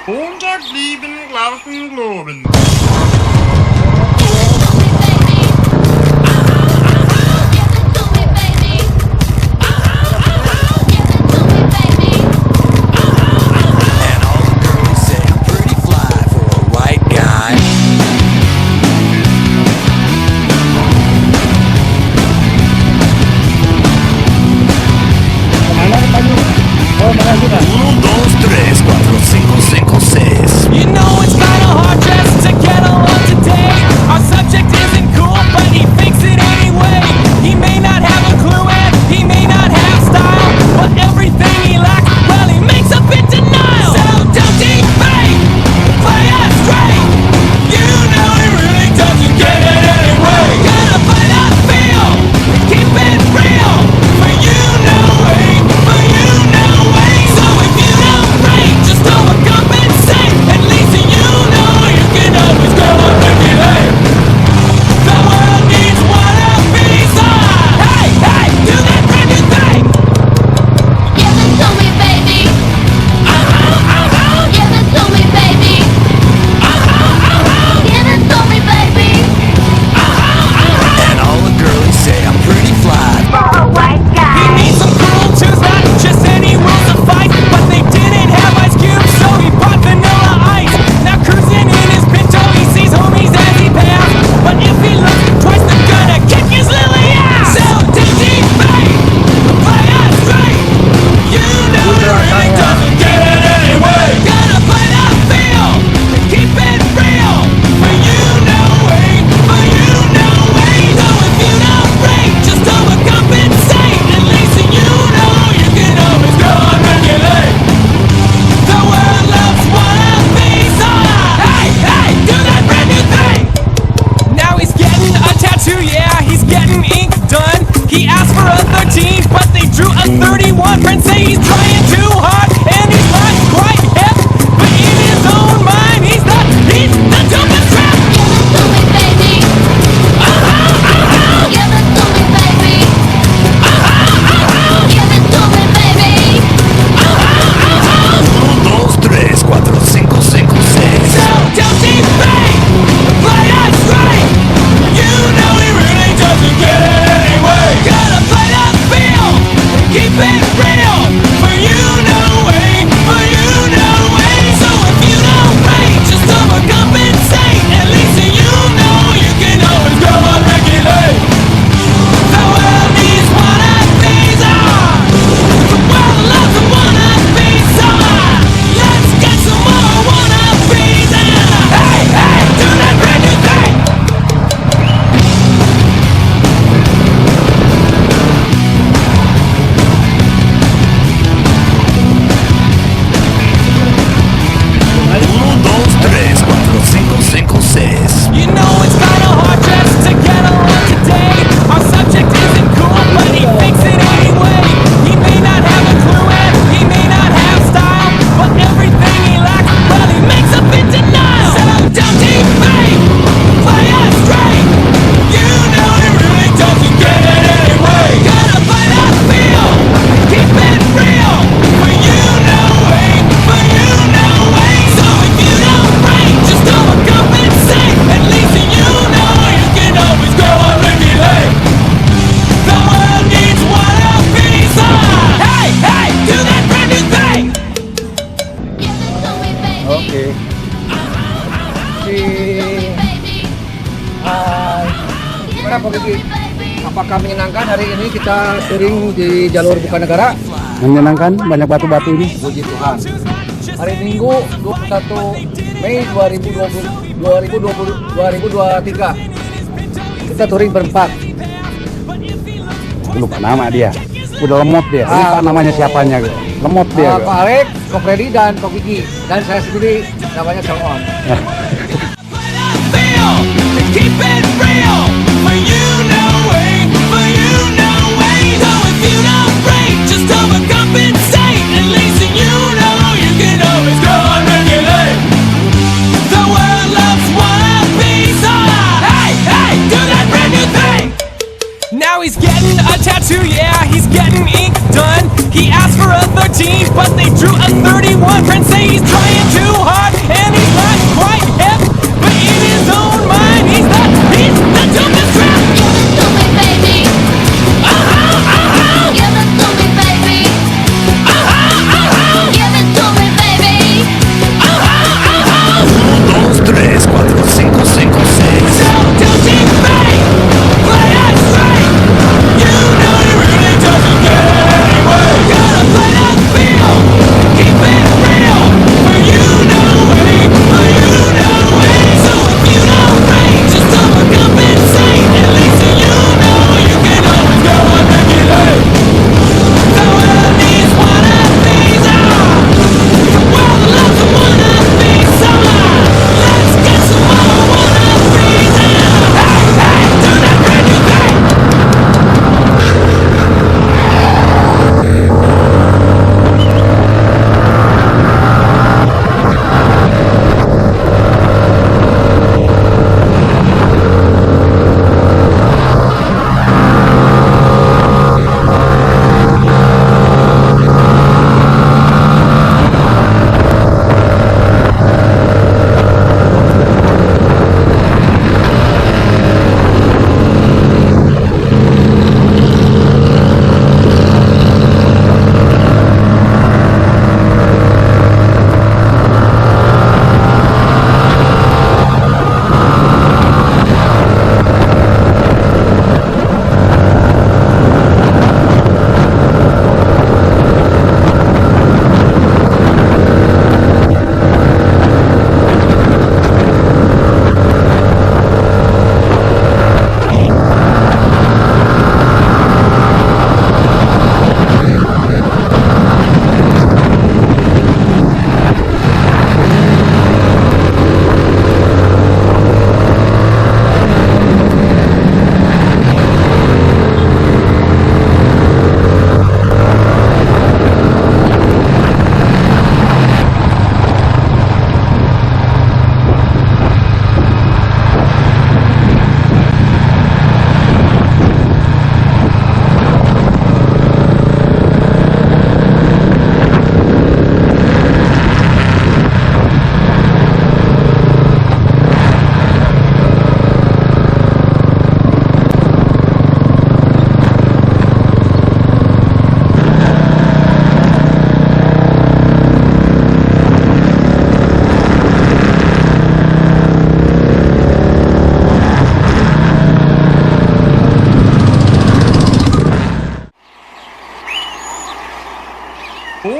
107 Glauben Globen. Uno, dos, tres, cuatro, cinco, cinco, seis. You know it's kinda hard just to get along today. Our subject isn't cool, but he thinks it anyway. He may not have a clue and he may not have style, but everything he lacks, well, he makes up in denial. So don't defame, play us straight. You know he really doesn't get it anyway. Gotta fight that feel, keep it real. For you know way, for you know way. So if you don't break, just overcompensate. At least you know you can always go and regulate. The world needs one of these. Hey, hey, do that brand new thing. Give it to me, baby. Give it to me, baby. Give it to me, baby. And all the girlies say I'm pretty fly. For a white He guy. needs some cool tunes, not just any rules to fight. But they didn't have ice cubes, so he bought vanilla ice. Now cruising in his Pinto, he sees homies as he passed. But if he looks twice, they're gonna kick his lily ass. So defame, play us straight. You know he really doesn't get it anyway. Gotta play that feel, keep it real. For you know way, for you know way. So if you don't break, just overcompensate. At least you know you can always go and regulate. The world loves one of these. Hey, hey, do that brand new thing. Now he's getting a tattoo, yeah, he's getting ink done. He asked for a 13, but they drew a 31. Friends say he's trying too hard, and he's not quite hip. But in his own mind, he's the dopest rap. Give it to me, baby. Give it to me, baby. Give it to me, baby. Uno, dos, tres, cuatro, cinco, cinco, seis. So don't defame, play us straight. You know he really doesn't get it anyway. Gotta play that feel, keep it real. For you know way, for you know way. So if you don't break, just overcompensate. At least you know you can always go and regulate. The world needs one of these. The world loves a one of these. Let's get some more one of these. Hey, hey, do that brand new thing. Uno, dos, tres, cuatro, cinco, cinco, seis. You know it's kinda hard just to get along today. Our subject isn't cool, but he thinks it anyway. He may not have a clue and he may not have style, but everything he lacks, well, he makes up in denial. So don't defame, play us straight. You know he really doesn't get it anyway. Gotta play that feel, keep it real. For you know way, for you know way. So if you don't break, just overcompensate. At least you know you can always go and regulate. The world needs one of these. Hey, hey, do that brand new thing. Give it to me, baby. Oke. Si Baby. gimana Pak Kiki? Apakah menyenangkan hari ini kita touring di jalur bukan negara? Menyenangkan, banyak batu-batu ini. Puji Tuhan. Hari Minggu 21 Mei 2023. Kita touring berempat. Lupa nama dia. Udah lemot dia. Lupa namanya siapanya. Lemot dia. Pak Alek, Ko Freddy dan Ko Kiki. Dan saya sendiri namanya Salon. Feel, keep it real. For you know way, for you know way. So if you don't break, just overcompensate. At least you know you can always go and regulate. The world loves one of these. Hey, hey, do that brand new thing. Now he's getting a tattoo, yeah, he's getting ink done. He asked for a 13, but they drew a 31. Friends say he's trying too hard.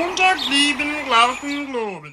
Montag, lieben, glauben, globen.